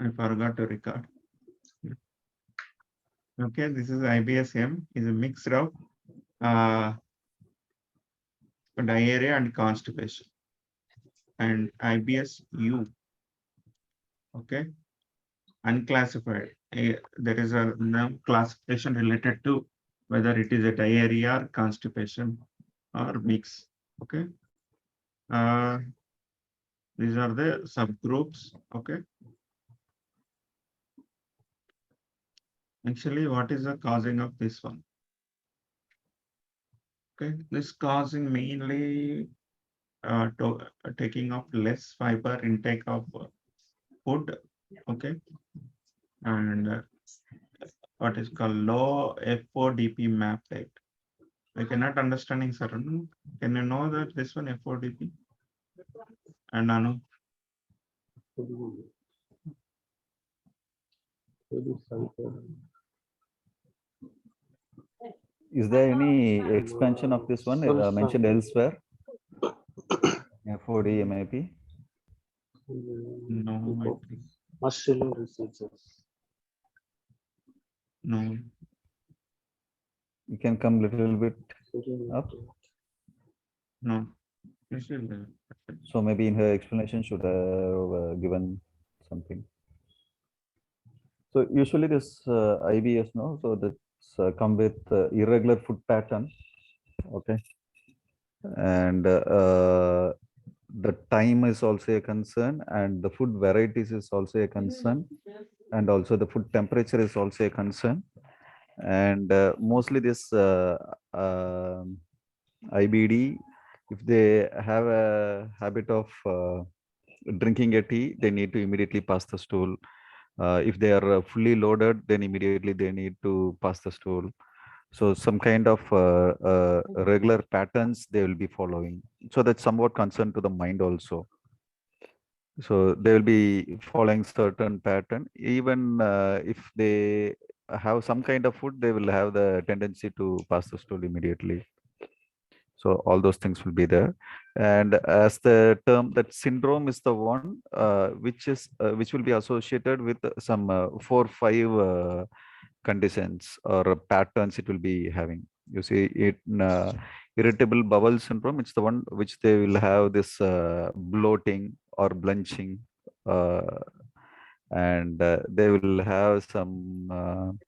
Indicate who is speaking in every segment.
Speaker 1: I forgot to record. Okay, this is IBS-M, is a mix of diarrhea and constipation. And IBS-U, okay, unclassified. There is a no classification related to whether it is a diarrhea or constipation or mix. Okay. These are the subgroups. Okay. Actually, what is the causing of this one? Okay, this causing mainly taking of less fiber intake of food. Okay, and what is called low FODP map rate. I cannot understanding, sir. Can you know that this one FODP? And Anu?
Speaker 2: Is there any expansion of this one mentioned elsewhere? FOD MAP?
Speaker 1: No, I think.
Speaker 3: Muscular diseases.
Speaker 1: No.
Speaker 2: You can come little bit up.
Speaker 1: No. This is the-
Speaker 2: So maybe in her explanation should have given something. So usually this IBS, no, so that's come with irregular food pattern, okay, and the time is also a concern, and the food varieties is also a concern, and also the food temperature is also a concern, and mostly this IBD, if they have a habit of drinking a tea, they need to immediately pass the stool. If they are fully loaded, then immediately they need to pass the stool. So some kind of regular patterns they will be following. So that's somewhat concern to the mind also. So they will be following certain pattern. Even if they have some kind of food, they will have the tendency to pass the stool immediately. So all those things will be there. And as the term, that syndrome is the one which will be associated with some 4-5 conditions or patterns it will be having. You see it irritable bowel syndrome, it's the one which they will have this bloating or blanching, and they will have some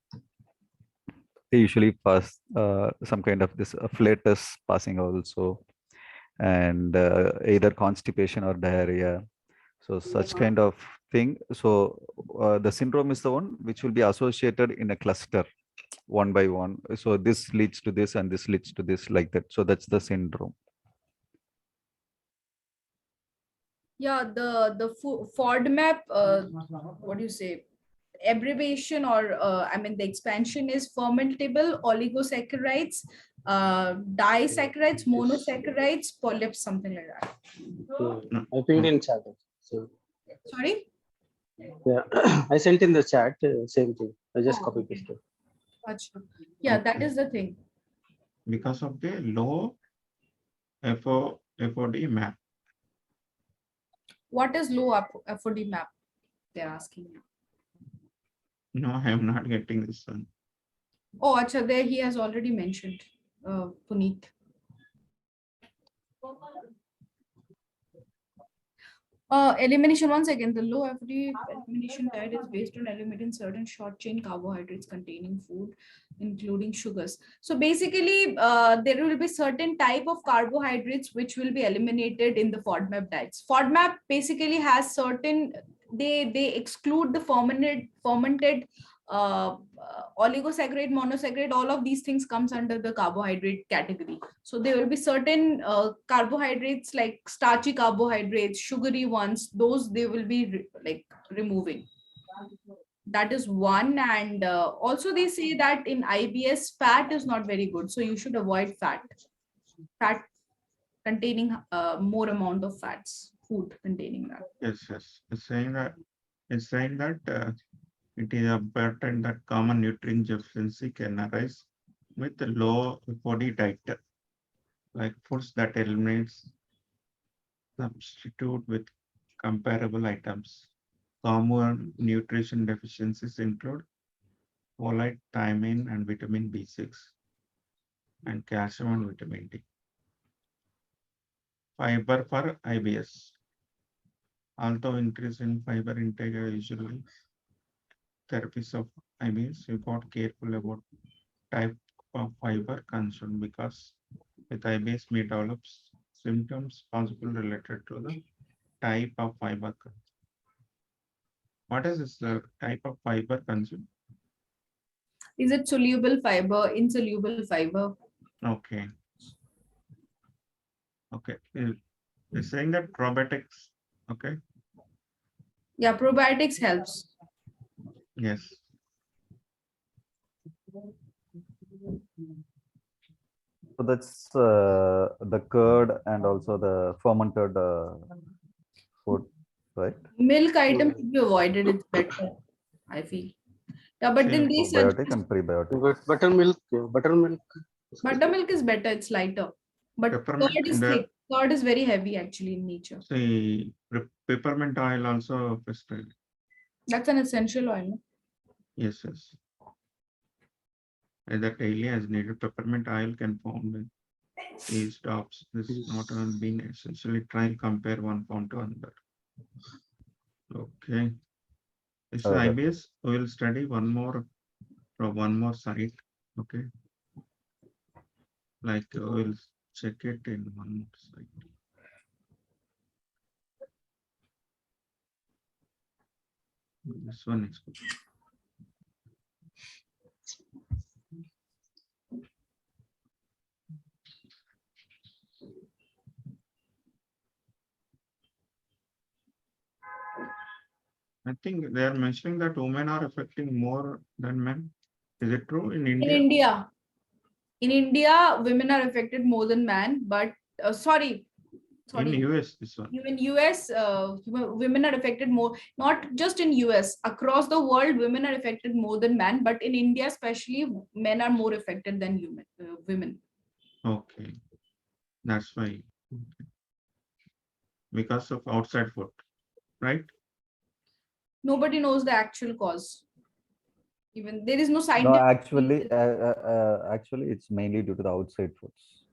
Speaker 2: they usually pass some kind of this flatus passing also, and either constipation or diarrhea. So such kind of thing. So the syndrome is the one which will be associated in a cluster one by one. So this leads to this and this leads to this, like that. So that's the syndrome.
Speaker 4: Yeah, the FODMAP, what do you say, abbreviation, or I mean the expansion is fermentable oligosaccharides, disaccharides, monosaccharides, polyps, something like that.
Speaker 3: I pinged in chat. So
Speaker 4: Sorry?
Speaker 3: yeah, I sent in the chat, same thing. I just
Speaker 4: Oh,
Speaker 3: copy
Speaker 4: okay.
Speaker 3: pasted.
Speaker 4: Achha. Yeah, that is the thing.
Speaker 1: Because of the low FOD map.
Speaker 4: What is low FOD map? They're asking you.
Speaker 1: No, I am not getting this one.
Speaker 4: Oh, Acha, there he has already mentioned, Puneet. Elimination, once again, the low FD elimination diet is based on eliminating certain short chain carbohydrates containing food, including sugars. So basically, there will be certain type of carbohydrates which will be eliminated in the FODMAP diets. FODMAP basically has certain, they exclude the fermented oligosaccharide, monosaccharide, all of these things comes under the carbohydrate category. So there will be certain carbohydrates like starchy carbohydrates, sugary ones, those they will be removing. That is one. And also they say that in IBS, fat is not very good. So you should avoid fat containing more amount of fats, food containing that.
Speaker 1: Yes, yes. It's saying that it is important that common nutrient deficiency can arise with the low body diet, like foods that eliminates substitute with comparable items. Common nutrition deficiencies include folate, thiamine, and vitamin B6, and calcium and vitamin D. Fiber for IBS. Although increase in fiber intake are usually therapies of IBS, you got careful about type of fiber consumed because with IBS may develops symptoms possible related to the type of fiber consumed. What is this type of fiber consumed?
Speaker 4: Is it soluble fiber, insoluble fiber?
Speaker 1: Okay. Okay. You're saying that probiotics. Okay.
Speaker 4: Yeah, probiotics helps.
Speaker 1: Yes.
Speaker 2: So that's the curd and also the fermented food, right?
Speaker 4: Milk items should be avoided. It's better, I feel. Yeah, but then they
Speaker 2: Probiotic
Speaker 4: suggest
Speaker 2: and prebiotic.
Speaker 3: But buttermilk, yeah, buttermilk.
Speaker 4: buttermilk is better. It's lighter, but
Speaker 1: Peppermint
Speaker 4: curd is
Speaker 1: and
Speaker 4: thick. Curd is very heavy actually in nature.
Speaker 1: see peppermint oil also prescribed.
Speaker 4: That's an essential oil. No?
Speaker 1: Yes, yes. Either daily as needed, peppermint oil can form with these drops. This is not only been essentially try and compare one form to another. Okay. This is
Speaker 2: Okay.
Speaker 1: IBS. We will study one more from one more site. Okay. Like we'll check it in one more site. This one is good. I think they are mentioning that women are affecting more than men. Is it true in
Speaker 4: In
Speaker 1: India?
Speaker 4: India, women are affected more than men. But
Speaker 1: In
Speaker 4: sorry,
Speaker 1: US, this one.
Speaker 4: even US, women are affected more. Not just in US, across the world, women are affected more than men. But in India, especially, men are more affected than women.
Speaker 1: Okay. That's why. Okay. Because of outside food, right?
Speaker 4: Nobody knows the actual cause. Even there is no
Speaker 2: No,
Speaker 4: scientific.
Speaker 2: actually, it's mainly due to the outside foods,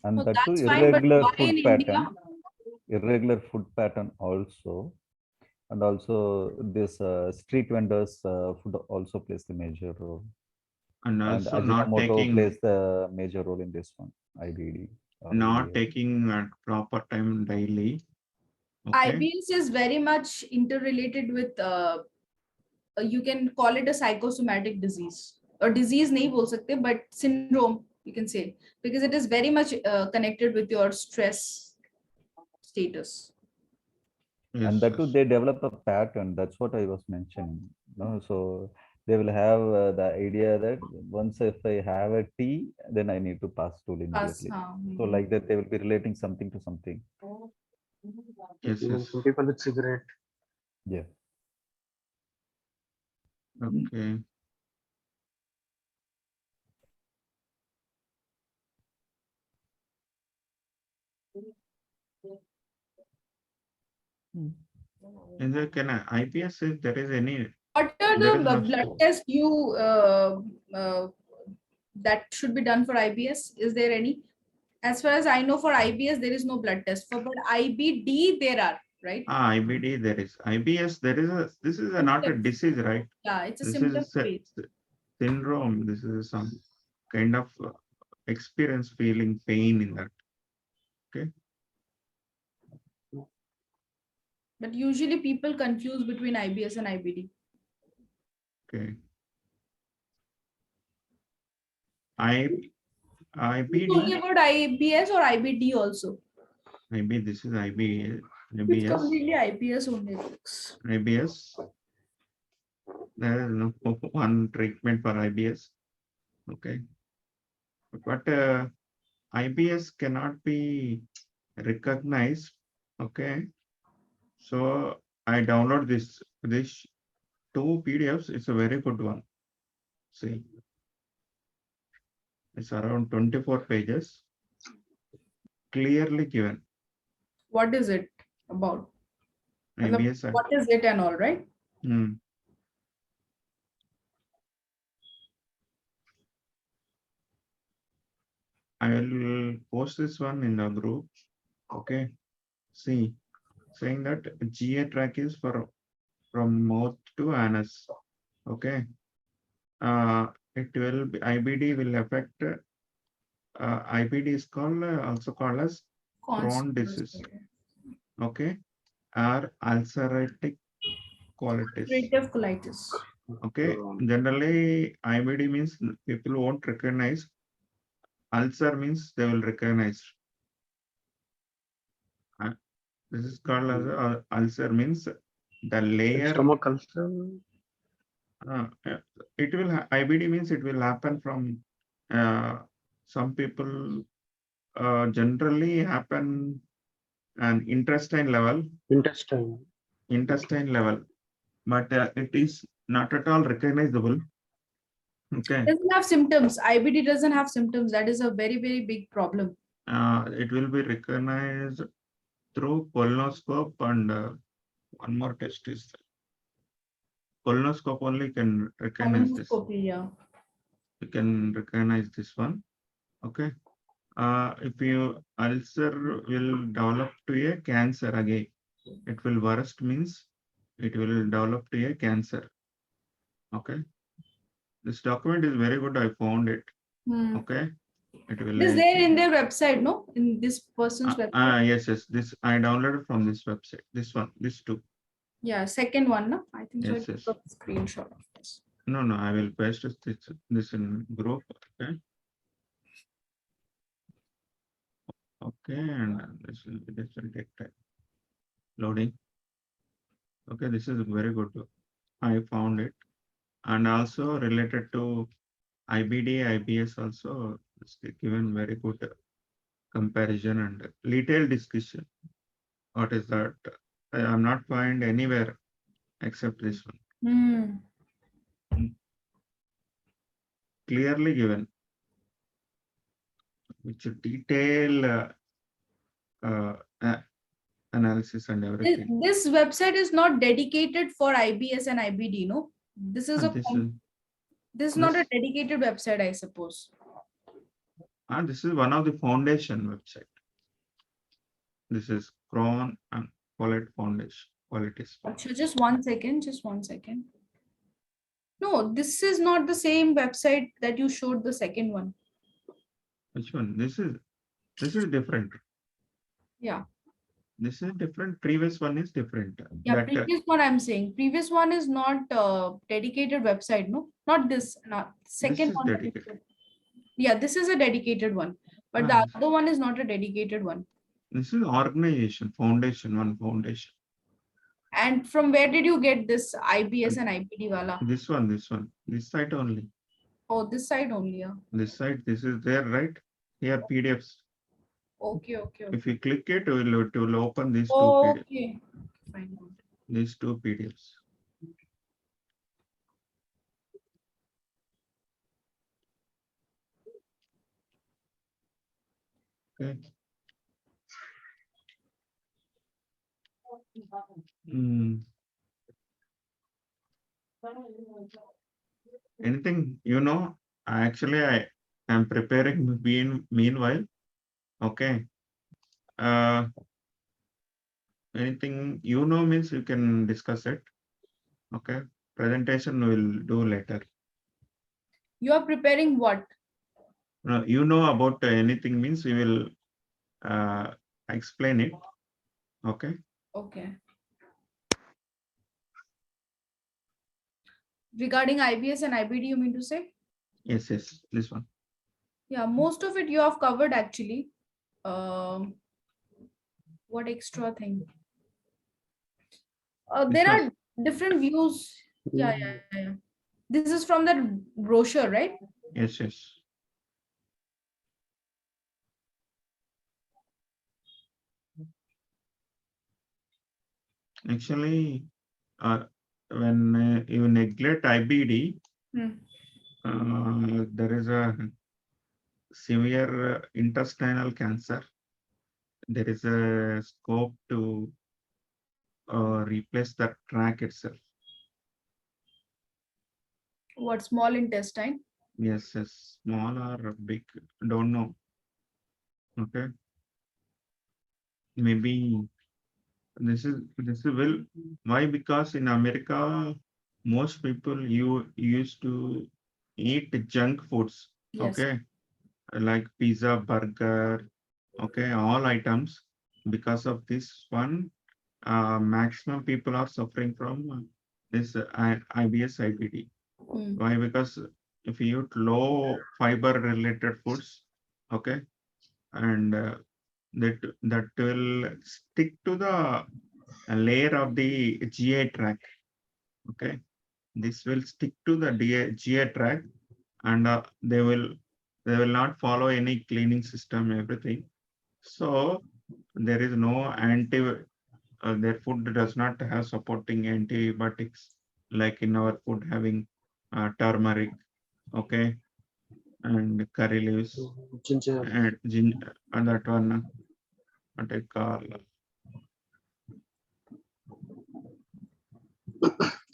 Speaker 2: and
Speaker 4: No,
Speaker 2: that too
Speaker 4: that's fine. But
Speaker 2: irregular
Speaker 4: why in
Speaker 2: food
Speaker 4: India?
Speaker 2: pattern. Irregular food pattern also, and also this street vendors food also plays the major role,
Speaker 1: And
Speaker 2: and
Speaker 1: also not
Speaker 2: Ajinomoto
Speaker 1: taking
Speaker 2: plays the major role in this one. IBD or
Speaker 1: not
Speaker 2: ADA.
Speaker 1: taking at proper time daily. Okay.
Speaker 4: IBS is very much interrelated with you can call it a psychosomatic disease or disease nahi bol sakte, but syndrome you can say, because it is very much connected with your stress status.
Speaker 1: Yes,
Speaker 2: And that too
Speaker 1: yes.
Speaker 2: they develop a pattern. That's what I was mentioning. No, so they will have the idea that once if I have a tea, then I need to pass stool immediately. So like that, they will be relating something to something.
Speaker 1: Yes,
Speaker 3: Even
Speaker 1: yes.
Speaker 3: some people with cigarette.
Speaker 2: Yeah.
Speaker 1: Okay. Is there can IBS if there is any
Speaker 4: What are
Speaker 1: there
Speaker 4: the
Speaker 1: is no
Speaker 4: blood tests you that should be done for IBS? Is there any? As far as I know, for IBS there is no blood test. For but IBD there are, right?
Speaker 1: IBD there is IBS there is a this is a, not a disease, right?
Speaker 4: Yeah, it's a
Speaker 1: This
Speaker 4: symptom
Speaker 1: is a
Speaker 4: based.
Speaker 1: syndrome. This is some kind of experience feeling pain in that. Okay.
Speaker 4: But usually people confuse between IBS and IBD.
Speaker 1: Okay.
Speaker 4: Talking
Speaker 1: IBD.
Speaker 4: about IBS or IBD also.
Speaker 1: Maybe this is
Speaker 4: It's
Speaker 1: IBS.
Speaker 4: completely IBS only.
Speaker 1: IBS. There is no one treatment for IBS. Okay. But IBS cannot be recognized. Okay. So I download this two PDFs. It's a very good one. See, it's around 24 pages, clearly given.
Speaker 4: What is it about?
Speaker 1: IBS.
Speaker 4: What is it and all, right?
Speaker 1: Hmm. I will post this one in the group. Okay. See, saying that GA track is from mouth to anus. Okay. It will be, IBD will affect. IBD is called also called as Crohn disease. Okay. Or ulcerative colitis.
Speaker 4: Ulcerative colitis.
Speaker 1: Okay. Generally, IBD means people won't recognize. Ulcer means they will recognize. This is called as ulcer means the layer.
Speaker 3: Stomach ulcer.
Speaker 1: It will IBD means it will happen from some people generally happen an intestine level,
Speaker 3: Intestine.
Speaker 1: but it is not at all recognizable. Okay,
Speaker 4: Doesn't have symptoms. IBD doesn't have symptoms. That is a very, very big problem.
Speaker 1: it will be recognized through colonoscope and one more test is colonoscope only can recognize this.
Speaker 4: Colonoscopy, yeah.
Speaker 1: You can recognize this one. Okay. If you ulcer will develop to a cancer again, it will worst means it will develop to a cancer. Okay. This document is very good. I found it. Okay. It will.
Speaker 4: It is there in their website, no? In this person's website.
Speaker 1: Yes. This I downloaded from this website. This one, this two.
Speaker 4: Yeah, second one, no? I think
Speaker 1: Yes,
Speaker 4: so. I
Speaker 1: yes.
Speaker 4: took a screenshot of this.
Speaker 1: No, I will paste this in group. Okay. Okay, and this will take time. Loading. Okay, this is very good. I found it. And also related to IBD, IBS also it's given very good comparison and detailed discussion. What is that? I am not find anywhere except this one. Clearly given, which detail analysis and everything.
Speaker 4: This website is not dedicated for IBS and IBD, no? This is this is not a dedicated website, I suppose.
Speaker 1: This is one of the foundation website. This is Crohn and Colitis Foundation.
Speaker 4: So just 1 second, just 1 second. No, this is not the same website that you showed the second one.
Speaker 1: Which one? This is different.
Speaker 4: Yeah.
Speaker 1: This is different. Previous one is different.
Speaker 4: Yeah, previous one I'm saying. Previous one is not dedicated website, no? Not this, not second one.
Speaker 1: Dedicated.
Speaker 4: Yeah, this is a dedicated one. But the other one is not a dedicated one.
Speaker 1: This is organization, foundation, one foundation.
Speaker 4: And from where did you get this IBS and IBD wala?
Speaker 1: This one, this site only.
Speaker 4: Oh, this side only, yeah.
Speaker 1: This site, this is there, right? Here PDFs.
Speaker 4: Okay.
Speaker 1: If you click it, it will open these two PDFs.
Speaker 4: Okay. Fine.
Speaker 1: These two PDFs. Okay. Anything actually I am preparing meanwhile. Okay. Anything means you can discuss it. Okay. Presentation we'll do later.
Speaker 4: You are preparing what?
Speaker 1: About anything means we will explain it. Okay.
Speaker 4: Okay. Regarding IBS and IBD, you mean to say?
Speaker 1: Yes, this one.
Speaker 4: Yeah, most of it you have covered actually. What extra thing? There are different views. Yeah. This is from the brochure, right?
Speaker 1: Yes. Actually, when you neglect IBD, there is a severe intestinal cancer. There is a scope to replace that tract itself.
Speaker 4: What, small intestine?
Speaker 1: Yes, yes, small or big, don't know. Okay, maybe this is well. Why? Because in America, most people you used to eat junk foods.
Speaker 4: Yes.
Speaker 1: Okay, like pizza, burger. Okay, all items. Because of this one, maximum people are suffering from this IBS, IBD.
Speaker 4: Hmm.
Speaker 1: Why? Because if you eat low fiber related foods, okay, and that will stick to the layer of the GI tract. Okay, this will stick to the GI tract, and they will not follow any cleaning system, everything. So there is no their food does not have supporting antibiotics like in our food having turmeric, okay, and curry leaves
Speaker 3: Ginger.
Speaker 1: and that one what I call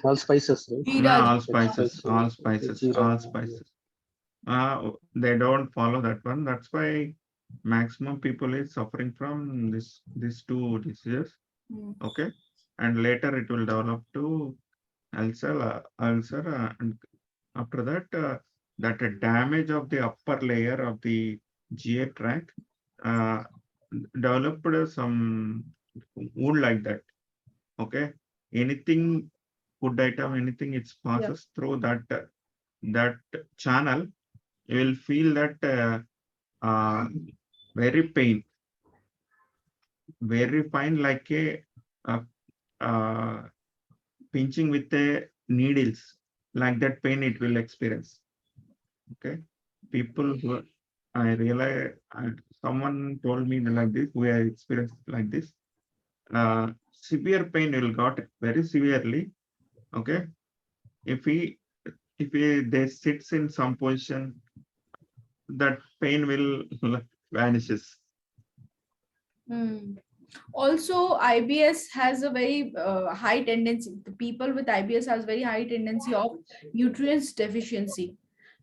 Speaker 3: All spices, right?
Speaker 4: Jeera.
Speaker 1: all
Speaker 3: Spices,
Speaker 1: spices, all
Speaker 3: okay,
Speaker 1: spices,
Speaker 3: jeera.
Speaker 1: all spices. They don't follow that one. That's why maximum people is suffering from these two diseases.
Speaker 4: Hmm.
Speaker 1: Okay, and later it will develop to ulcer, and after that, that damage of the upper layer of the GA tract uh, developed some wound like that. Okay, anything food item, anything it
Speaker 4: Yeah.
Speaker 1: passes through that channel, you will feel that very pain, very fine, like a uh, uh, pinching with a needles, like that pain it will experience. Okay, people who I realize, someone told me like this, we are experienced like this. Severe pain will got very severely. Okay, if he if they sits in some position, that pain will vanishes.
Speaker 4: Hmm. Also, IBS has a very high tendency. The people with IBS has very high tendency of nutrients deficiency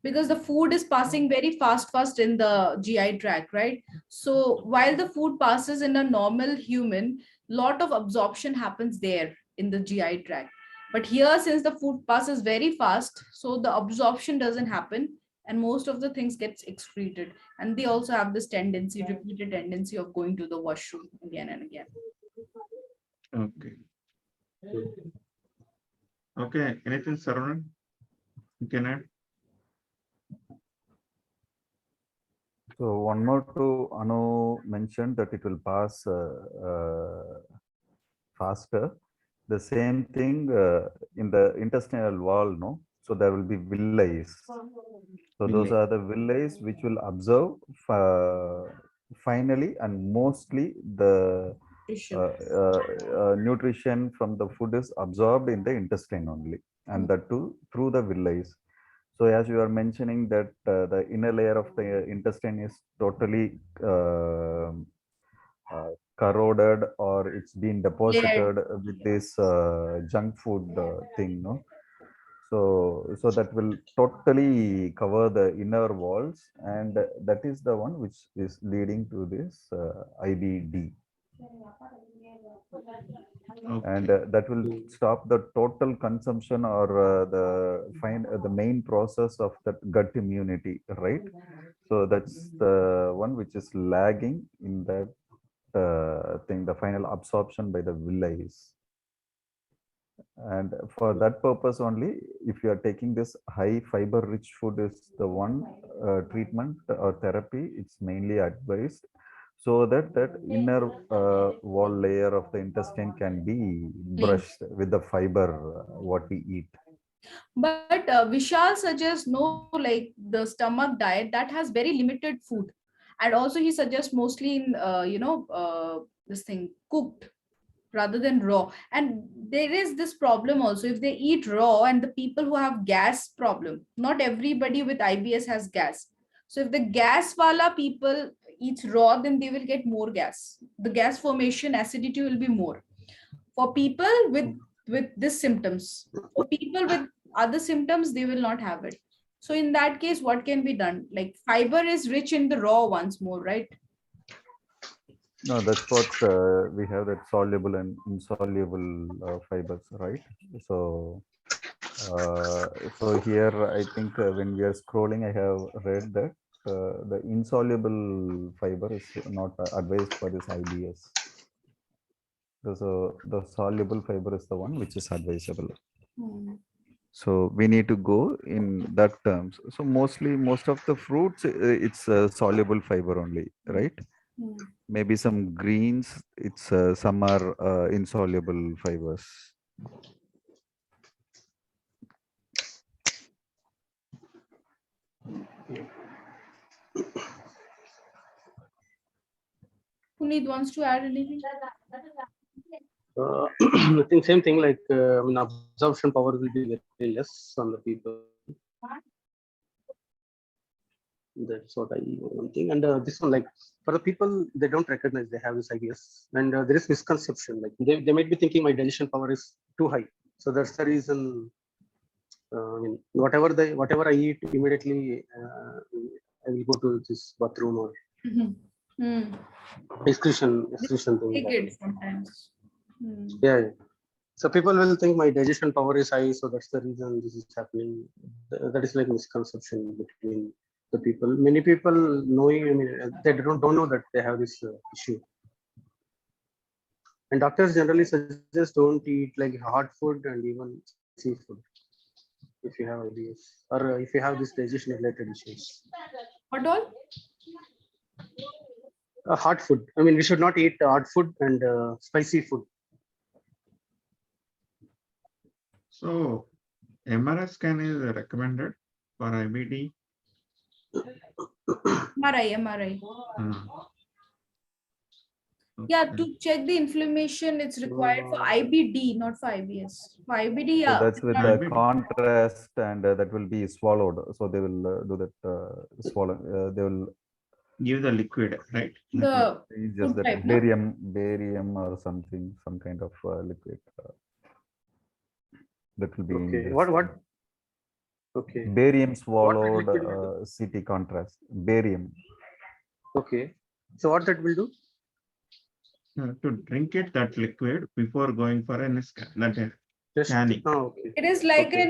Speaker 4: because the food is passing very fast in the GI tract, right? So while the food passes in a normal human, lot of absorption happens there in the GI tract. But here, since the food passes very fast, so the absorption doesn't happen, and most of the things gets excreted, and they also have this tendency, repeated tendency of going to the washroom again and again.
Speaker 1: Okay. Okay. Anything, Saravanan? You can add?
Speaker 2: So one more to Anu mentioned that it will pass faster. The same thing in the intestinal wall, no? So there will be villi. So those
Speaker 1: Villi.
Speaker 2: are the villi which will absorb finally and mostly the
Speaker 4: Nutrition.
Speaker 2: nutrition from the food is absorbed in the intestine only, and that too through the villi. So as you are mentioning that the inner layer of the intestine is totally corroded or it's been
Speaker 4: Layered.
Speaker 2: deposited with this junk food thing, no? So that will totally cover the inner walls, and that is the one which is leading to this IBD. And
Speaker 1: Okay.
Speaker 2: that will stop the total consumption or the main process of that gut immunity, right? So that's the one which is lagging in that thing, the final absorption by the villi. And for that purpose only, if you are taking this high fiber rich food is the one treatment or therapy, it's mainly advised, so that that inner wall layer of the intestine can be
Speaker 4: Clean.
Speaker 2: brushed with the fiber what we eat.
Speaker 4: But Vishal suggests no, like the stomach diet that has very limited food, and also he suggests mostly in this thing cooked rather than raw. And there is this problem also, if they eat raw, and the people who have gas problem, not everybody with IBS has gas. So if the gas wala people eats raw, then they will get more gas. The gas formation acidity will be more. For people with this symptoms. For people with other symptoms, they will not have it. So in that case, what can be done? Like fiber is rich in the raw ones more, right?
Speaker 2: No, that's what we have, that soluble and insoluble fibers, right? So, so here I think when we are scrolling, I have read that the insoluble fiber is not advised for this IBS. So the soluble fiber is the one which is advisable.
Speaker 4: Hmm.
Speaker 2: So we need to go in that terms. So mostly most of the fruits, it's soluble fiber only, right?
Speaker 4: Hmm.
Speaker 2: Maybe some greens, it's some are insoluble fibers.
Speaker 4: Puneet wants to add anything?
Speaker 3: I think same thing, like I mean, absorption power will be very less on the people. That's what I one thing. And this one, like for the people, they don't recognize they have this IBS, and there is misconception. Like they might be thinking my digestion power is too high, so that's the reason. I mean, whatever I eat, immediately I will go to this bathroom or
Speaker 4: Hmm.
Speaker 3: excretion thing.
Speaker 4: Take it sometimes. Hmm.
Speaker 3: Yeah. So people will think my digestion power is high, so that's the reason this is happening. That is like misconception between the people. Many people knowing, I mean, they don't know that they have this issue. And doctors generally suggest don't eat like hard food and even seafood if you have IBS or if you have this digestion related issues.
Speaker 4: What all?
Speaker 3: Hard food. I mean, we should not eat hard food and spicy food.
Speaker 1: So MRI scan is recommended for IBD.
Speaker 4: MRI. Yeah,
Speaker 1: Okay.
Speaker 4: to check the inflammation, it's required for IBD, not for IBS. For IBD,
Speaker 2: So
Speaker 4: yeah.
Speaker 2: that's with
Speaker 1: Yeah.
Speaker 2: the contrast, and that will be swallowed. So they will do that swallow. They will
Speaker 1: Give the liquid, right?
Speaker 4: The
Speaker 2: use just
Speaker 4: food
Speaker 2: that
Speaker 4: type, no?
Speaker 2: barium or something, some kind of liquid that will be in
Speaker 3: Okay.
Speaker 2: this,
Speaker 3: What? Okay.
Speaker 2: barium swallowed
Speaker 3: liquid will
Speaker 2: CT contrast. Barium.
Speaker 3: Okay. So what that will do?
Speaker 1: To drink it, that liquid, before going for an scan, that is
Speaker 3: Just
Speaker 1: scanning.
Speaker 3: okay.
Speaker 4: It is like
Speaker 3: Okay.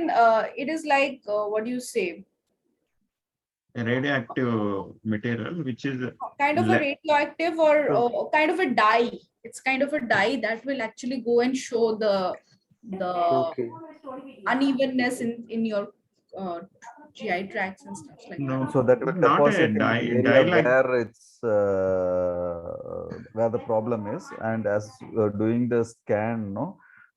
Speaker 4: what do you say?
Speaker 1: A radioactive material, which is
Speaker 4: Kind of a radioactive or kind of a dye. It's kind of a dye that will actually go and show the
Speaker 3: Okay.
Speaker 4: unevenness in your GI tracts and stuff like that.
Speaker 1: no,
Speaker 2: So that will
Speaker 1: not a
Speaker 2: deposit in
Speaker 1: dye,
Speaker 2: the
Speaker 1: dye
Speaker 2: area
Speaker 1: like
Speaker 2: where it's where the problem is, and as doing the scan, no,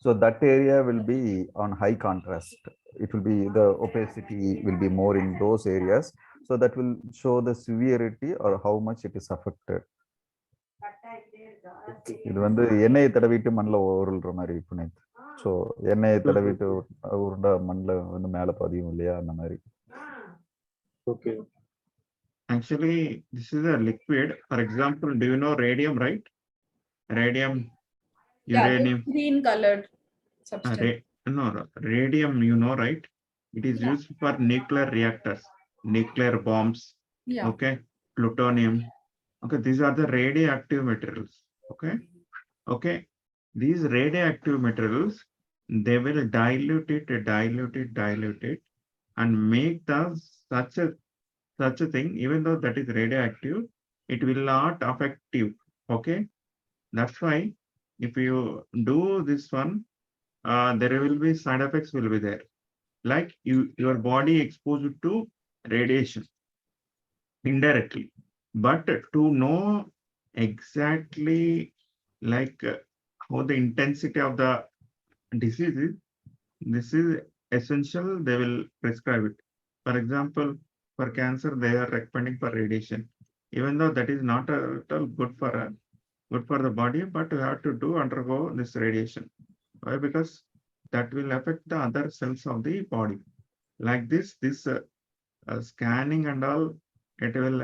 Speaker 2: so that area will be on high contrast. It will be, the opacity will be more in those areas, so that will show the severity or how much it is affected. இது வந்து எண்ணெயை தடவிட்டு மண்ணில் உருள்ற மாதிரி Puneeth. So எண்ணெயை தடவிட்டு உருண்டா மண்ணில் வந்து மேலே பதியும் இல்லையா, அந்த மாதிரி.
Speaker 3: Okay.
Speaker 1: actually this is a liquid. For example, do you know radium, right? Radium, uranium.
Speaker 4: Yeah, green colored substance.
Speaker 1: No, radium, you know, right? It is used for nuclear reactors, nuclear bombs.
Speaker 4: Yeah.
Speaker 1: Okay, plutonium. Okay, these are the radioactive materials. Okay, okay, these radioactive materials, they will dilute it, and make the such a thing. Even though that is radioactive, it will not affect you. Okay, that's why if you do this one, there will be side effects will be there, like your body exposed to radiation indirectly. But to know exactly like how the intensity of the disease is, this is essential. They will prescribe it. For example, for cancer, they are recommending for radiation, even though that is not at all good for the body, but you have to undergo this radiation. Why? Because that will affect the other cells of the body. Like this scanning and all, it will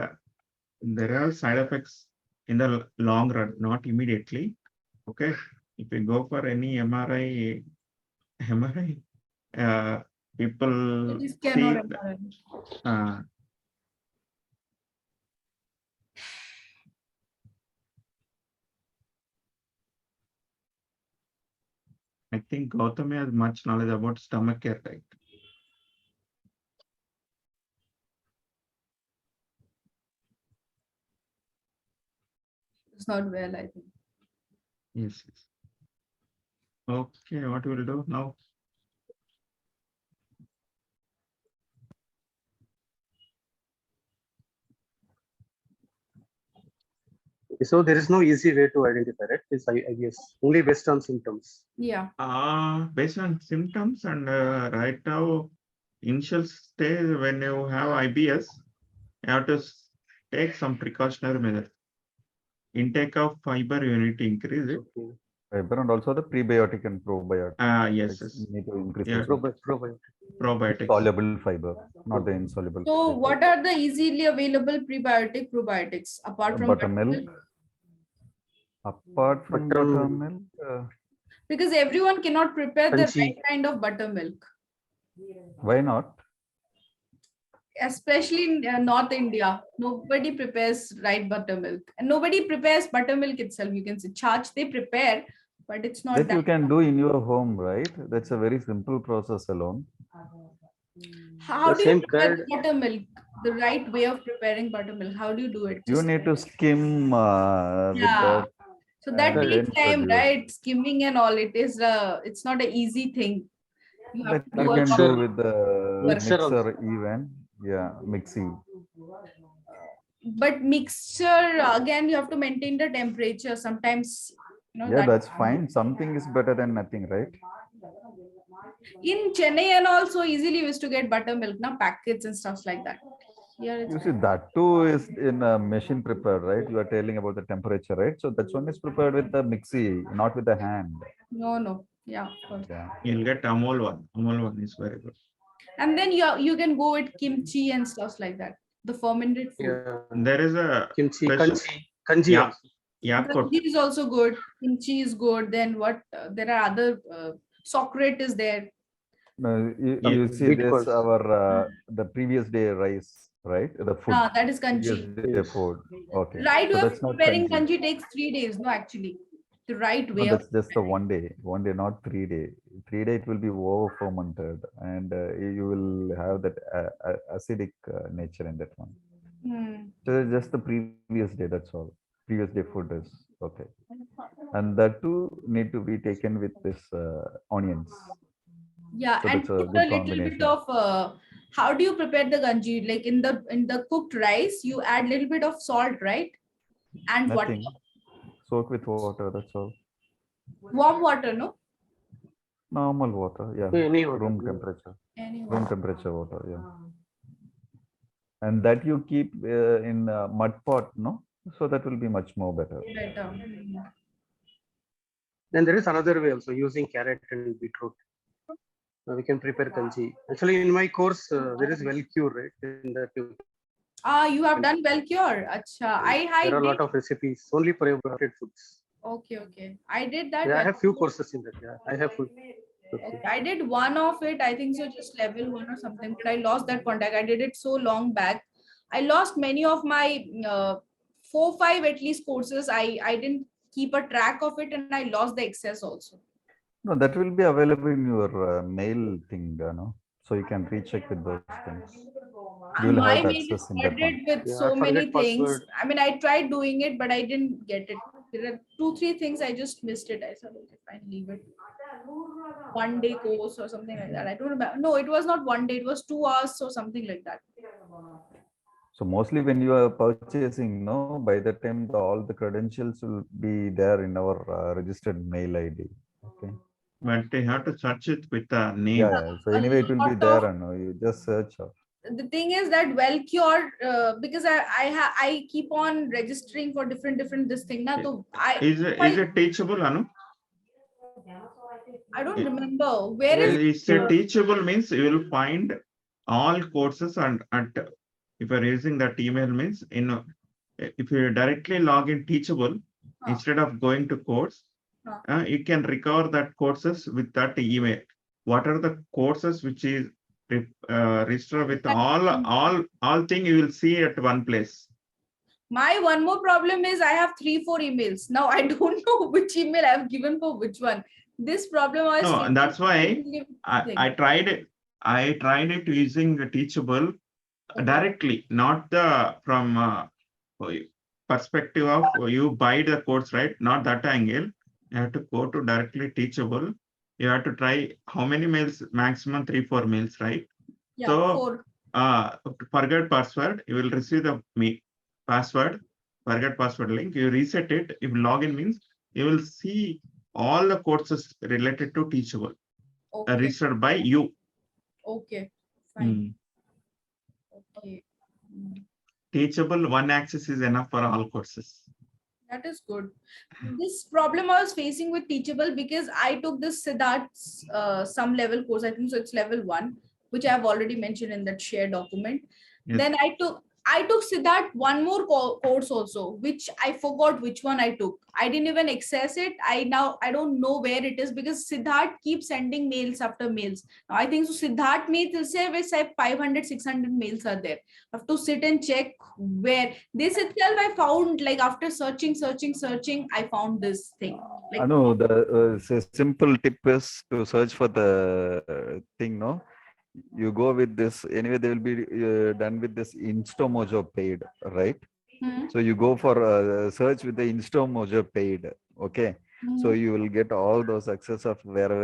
Speaker 1: there are side effects in the long run, not immediately. Okay, if you go for any MRI, people
Speaker 4: It is
Speaker 1: see,
Speaker 4: cannot.
Speaker 1: uh, I think Gautam has much knowledge about stomach care, right?
Speaker 4: It's not well, I think.
Speaker 1: Yes. Okay, what we'll do now?
Speaker 3: So there is no easy way to identify, right? It's IBS only based on symptoms.
Speaker 4: Yeah.
Speaker 1: Based on symptoms and right now, initial stage when you have IBS, you have to take some precautionary measures. Intake of fiber you need to increase it.
Speaker 3: Okay.
Speaker 2: Fiber and also the prebiotic and probiotic.
Speaker 1: Yes,
Speaker 2: You need to increase
Speaker 1: Yeah.
Speaker 2: also.
Speaker 3: Probiotic.
Speaker 1: Probiotics.
Speaker 2: Soluble fiber, not the insoluble.
Speaker 4: So
Speaker 2: fiber.
Speaker 4: what are the easily available probiotics apart from
Speaker 2: Buttermilk. Apart from
Speaker 3: Buttermilk.
Speaker 2: buttermilk,
Speaker 4: Because everyone cannot prepare the
Speaker 3: Kanchi.
Speaker 4: right kind of buttermilk,
Speaker 2: why not?
Speaker 4: especially in North India. Nobody prepares right buttermilk, and nobody prepares buttermilk itself. You can say charge they prepare, but it's not
Speaker 2: That you
Speaker 4: that.
Speaker 2: can do in your home, right? That's a very simple process alone.
Speaker 4: How
Speaker 3: The
Speaker 4: do you
Speaker 3: same
Speaker 4: prepare
Speaker 3: curd.
Speaker 4: buttermilk? The right way of preparing buttermilk. How do you do it?
Speaker 2: You
Speaker 4: Just-
Speaker 2: need to skim with
Speaker 4: Yeah.
Speaker 2: that.
Speaker 4: So that
Speaker 2: and
Speaker 4: takes
Speaker 2: then
Speaker 4: time,
Speaker 2: produce.
Speaker 4: right? Skimming and all. It's not an easy thing. You have
Speaker 2: That
Speaker 4: to
Speaker 2: you
Speaker 4: do a
Speaker 2: can
Speaker 4: lot
Speaker 2: do
Speaker 4: of
Speaker 2: with the
Speaker 3: Mixer
Speaker 2: mixer
Speaker 3: also.
Speaker 2: even. Yeah, mixie.
Speaker 4: but mixture again you have to maintain the temperature sometimes,
Speaker 2: Yeah,
Speaker 4: that
Speaker 2: that's fine. Something is better than nothing, right?
Speaker 4: in Chennai and also easily we used to get buttermilk now packets and stuff like that. Here it's
Speaker 2: You see, that too is in a machine prepared, right? You are telling about the temperature, right? So that's one is prepared with the mixie, not with the hand.
Speaker 4: no, yeah, of course.
Speaker 2: Yeah.
Speaker 1: You'll get Amol one. Amol one is very good.
Speaker 4: And then you can go with kimchi and stuff like that, the fermented food.
Speaker 3: Yeah.
Speaker 1: There is a
Speaker 3: Kimchi,
Speaker 1: special-
Speaker 3: kanji
Speaker 1: Yeah.
Speaker 3: also.
Speaker 1: Yakult.
Speaker 4: Kanji is also good, kimchi is good, then what there are other Socrate is there.
Speaker 2: No, you,
Speaker 1: Yeah.
Speaker 2: you see
Speaker 3: Wheat
Speaker 2: this
Speaker 3: curds.
Speaker 2: our the previous day rice, right? The food.
Speaker 4: That is
Speaker 2: Previous
Speaker 4: kanji.
Speaker 2: day
Speaker 3: Yes.
Speaker 2: food. Okay.
Speaker 4: Right
Speaker 2: So
Speaker 4: way of
Speaker 2: that's not
Speaker 4: preparing
Speaker 2: kanji.
Speaker 4: kanji takes 3 days, no, actually the right
Speaker 2: No,
Speaker 4: way of
Speaker 2: that's just the 1 day. 1 day, not 3 day. 3 day it will be over fermented, and you will have that acidic nature in that one. So it's just the previous day. That's all. Previous day food is okay, and that too need to be taken with this onions.
Speaker 4: Yeah,
Speaker 2: So
Speaker 4: and
Speaker 2: that's a
Speaker 4: put
Speaker 2: good
Speaker 4: a little bit
Speaker 2: combination.
Speaker 4: of how do you prepare the ganji? Like in the cooked rice, you add little bit of salt, right? And water,
Speaker 2: Nothing. Soak with water. That's all.
Speaker 4: warm water, no?
Speaker 2: Normal water. Yeah.
Speaker 3: Any water.
Speaker 2: Room temperature.
Speaker 4: Anyway.
Speaker 2: Room temperature water. Yeah. And that you keep in mud pot, no? So that will be much more better.
Speaker 4: Better.
Speaker 3: Then there is another way also using carrot and beetroot. We can prepare kanji. Actually, in my course, there is well cure, right? In that
Speaker 4: You have done well cure. Acha. I
Speaker 3: there are a
Speaker 4: did.
Speaker 3: lot of recipes only for imported foods.
Speaker 4: Okay. I did that.
Speaker 3: Yeah, I
Speaker 4: well.
Speaker 3: have few courses in that. Yeah, I have full.
Speaker 4: Okay. I did one of it, I think so, just level 1 or something, but I lost that contact. I did it so long back. I lost many of my 4-5 at least courses. I didn't keep a track of it and I lost the access also.
Speaker 2: No, that will be available in your mail thing, no? So you can recheck with those things. You will
Speaker 4: My
Speaker 2: have
Speaker 4: mail is
Speaker 2: access in that
Speaker 4: flooded
Speaker 2: one.
Speaker 4: with
Speaker 3: Yeah,
Speaker 4: so many
Speaker 3: forget
Speaker 4: things.
Speaker 3: password.
Speaker 4: I mean, I tried doing it, but I didn't get it. There are 2-3 things I just missed it. I said, okay, fine, leave it. 1 day course or something like that. I don't remember. No, it was not 1 day. It was 2 hours or something like that.
Speaker 2: So mostly when you are purchasing, no, by the time all the credentials will be there in our registered mail ID. Okay.
Speaker 1: But they have to search it with the name.
Speaker 2: Yeah. So
Speaker 4: A
Speaker 2: anyway, it will be
Speaker 4: lot
Speaker 2: there,
Speaker 4: of-
Speaker 2: and you just search up.
Speaker 4: The thing is that well cured because I keep on registering for different this thing now. So
Speaker 1: Is it teachable, Anu?
Speaker 4: I don't remember where is
Speaker 1: It's a teachable means you will find all courses and if you're using that email means if you directly log in teachable instead of going to course, you can recover that courses with that email. What are the courses which is registered with all thing you will see at one place.
Speaker 4: My one more problem is I have 3-4 emails. Now I don't know which email I've given for which one. This problem I was
Speaker 1: No,
Speaker 4: facing
Speaker 1: and that's why
Speaker 4: with
Speaker 1: I
Speaker 4: thing.
Speaker 1: tried it. I tried it using the Teachable
Speaker 4: Okay.
Speaker 1: directly, not the from perspective of you buy the course, right? Not that angle. You have to go to directly Teachable. You have to try how many mails? Maximum 3-4 mails, right?
Speaker 4: Yeah,
Speaker 1: So
Speaker 4: 4.
Speaker 1: forget password. You will receive the password. Forget password link. You reset it. If login means you will see all the courses related to Teachable
Speaker 4: Okay.
Speaker 1: registered by you.
Speaker 4: Okay. Fine. Okay.
Speaker 1: Teachable one access is enough for all courses.
Speaker 4: That is good. This problem I was facing with Teachable because I took this Siddharth's some level course. I think so. It's level 1, which I have already mentioned in that shared document.
Speaker 1: Yes.
Speaker 4: Then I took Siddharth one more course also, which I forgot which one I took. I didn't even access it. I don't know where it is because Siddharth keeps sending mails after mails. Now I think so. Siddharth mails will say we say 500-600 mails are there. I have to sit and check where this itself I found, like after searching, I found this thing. Like,
Speaker 2: Anu, the simple tip is to search for the thing, no? You go with this, anyway, they will be done with this InstaMojo paid, right? So you go for search with the InstaMojo paid, okay? So you will get all those access of wherever